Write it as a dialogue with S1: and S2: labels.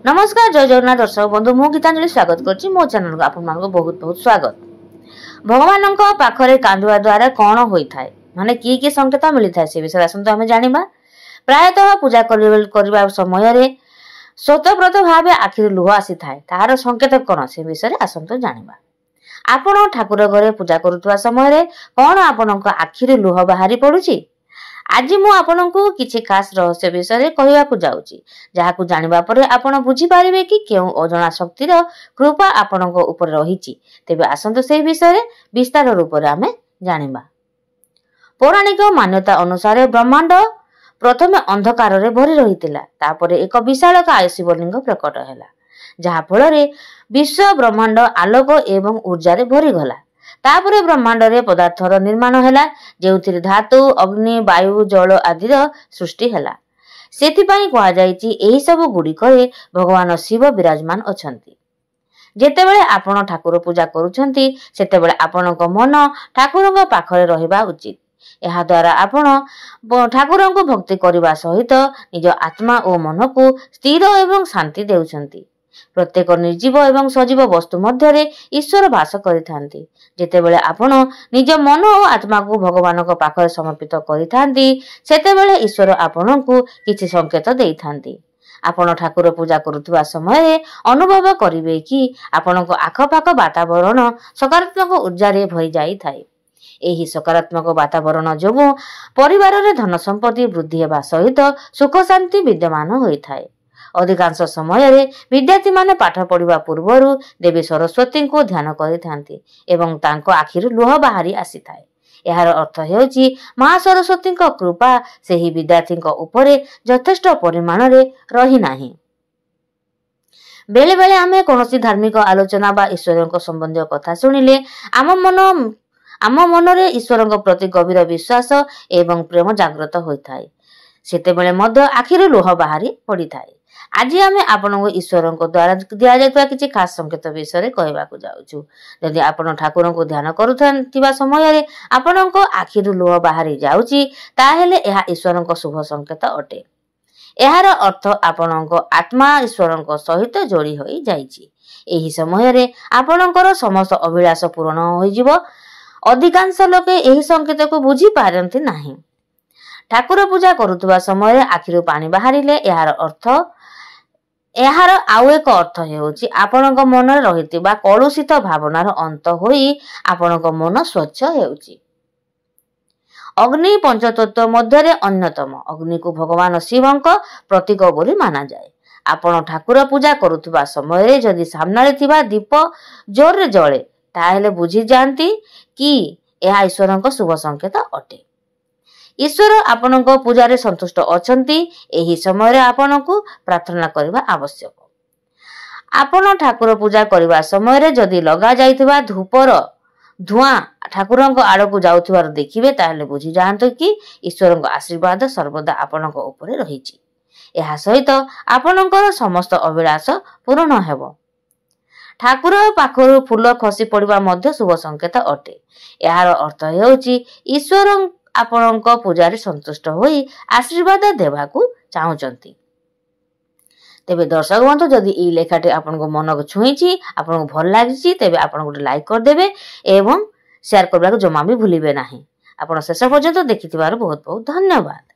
S1: नमस्कार जय जगन्नाथ दर्शक बंधु मु गीतांजलि स्वागत करछि मो चैनल को आपन मानको बहुत बहुत स्वागत। भगवान पाखरे कांदुआ द्वारा कौन होई थाए माने की संकेत मिली थाए से विषय आसंतो हमें जानिबा। प्रायतः पूजा करबा समय रे स्वतःप्रत भावे आखिर लुह आसी थाए तार संकेत कोन से विषय आसंतो जानिबा। आपण ठाकुर घरे पूजा करुवा समय रे कौन आपनक आखिर लुह बाहरी पडुची आज मु आपनकु किछि खास रहस्य विषय कहवा जाउची जहाकु जानिबा परे आपण बुझी पारिबे कि केउ अजଣା शक्तिर कृपा आपनक ऊपर रहिची। तेबे आसंतो से विषय विस्तार रूप रे आमे जानिबा। पौराणिक मान्यता अनुसार ब्रह्मांड प्रथमे अंधकार रे भरी रहितिला तापरे एक विशालकाय शिवलिंग प्रकट हैला जहा फल रे विश्व ब्रह्मांड आलोक एवं ऊर्जा रे भरी गला। तापरे ब्रह्मांड रे पदार्थर निर्माण हैला जेउथिरे धातु अग्नि वायु जल आदिर सृष्टि हैला। सेति पई कहा जायछि एही सब गुडी करे भगवान शिव विराजमान अछंती। जेतेबेले आपण ठाकुर पूजा करूछंती सेतेबेले आपणक मन ठाकुरक पाखरे रहिबा उचित। एहा द्वारा आपण ठाकुरक भक्ति करिबा सहित निज आत्मा और मन को स्थिर एवं शांति देउछंती। प्रत्येक निर्जीव एवं सजीव वस्तु मध्य ईश्वर वास करिथांती। जेतेबेले आपण निज मन और आत्मा को भगवान को पाखरे समर्पित करिथांती सेतेबेले ईश्वर आपनकु किछि संकेत देइथांती। आपण ठाकुर पूजा करुवा समय अनुभव करिवे कि आपनक आखपाख वातावरण सकारात्मक ऊर्जा रे भई जाई थाए। एही सकारात्मक वातावरण जोगु परिवार रे धन संपत्ति वृद्धि हेबा सहित सुख शांति विद्यमान होई थाए। अधिकांश समय रे विद्यार्थी माने पाठ पढ़िबा पूर्वरु देवी सरस्वती को ध्यान करिथांती एवं तांको आखिर लुह बाहरी आसी थाए। एहार अर्थ हेउची महा सरस्वती को कृपा सेही विद्यार्थी को ऊपरे यथेष्ट परिमाण रे रही नाही। बेले बेले आमे कोनोसी धार्मिक आलोचना बा ईश्वर को संबंधी कथा सुनिले आम मन रे ईश्वर प्रति गभीर विश्वास एवं प्रेम जागृत होई थाए। सेतेबेले मध्य आखिर लुह बाहरी पड़ी थाए। आज आम आपण ईश्वर द्वारा दिया जाता किसी खास संकेत विषय कहवा जाऊँ। जदि आपण ठाकुर को ध्यान करुवा समय आपण आखिर लुह बाहरी जाऊँगी ताहेले यह ईश्वर शुभ संकेत अटे। यार अर्थ आपण आत्मा ईश्वर सहित जोड़ी हो जाइछि। एही समय आपणकर समस्त अभिलाष पूर्ण हो। अधिकांश लोके एही संकेत को बुझी पारंती नाही। ठाकुर पूजा करुवा समय आखिर पानी बाहरिले यार आउ एक अर्थ हेउची आपणक मन रहितिबा कलुषित भावनार अंत होई आपणक मन स्वच्छ हेउची। अग्नि पंचतत्व मध्य अन्यतम अग्नि को भगवान शिवंक प्रतीक बोली माना जाए। आपण ठाकुर पूजा करुवा समय जदि सामने थिबा दीप जोर रे जळे ताहेले बुझी जानती कि यह ईश्वर शुभ संकेत अटे। ईश्वर आपनक पूजा संतुष्ट अछंती। एही समय आपनकु प्रार्थना करबा आवश्यक। आपण ठाकुर पूजा करबा समय जदि लगा जाइथिबा धूपर धुआं ठाकुरक आड़क जाउथिबार देखिबे ताहेले बुझी जाहंतो कि ईश्वरक आशीर्वाद सर्वदा आपनक ऊपर रहिछि। एहा सहित आपनकर समस्त अभिलाष पूर्ण हेबो। ठाकुर पाखरु फूल खसी पड़िबा मध्य शुभ संकेत अटे। यार अर्थ हेउछि ईश्वर आपणक पूजारे संतुष्ट होई आशीर्वाद देवाकू चाहुचंती। तेबे दर्शक बंधु जदि ई लेखाटी आपनको मन को छुईची आपनको भल लागिची तेबे आपण गोटे लाइक कर देबे एवं शेयर करबाक जमा भी भूलिबे नाही। आपण शेष पर्यंत देखिथिबार बहुत बहुत धन्यवाद।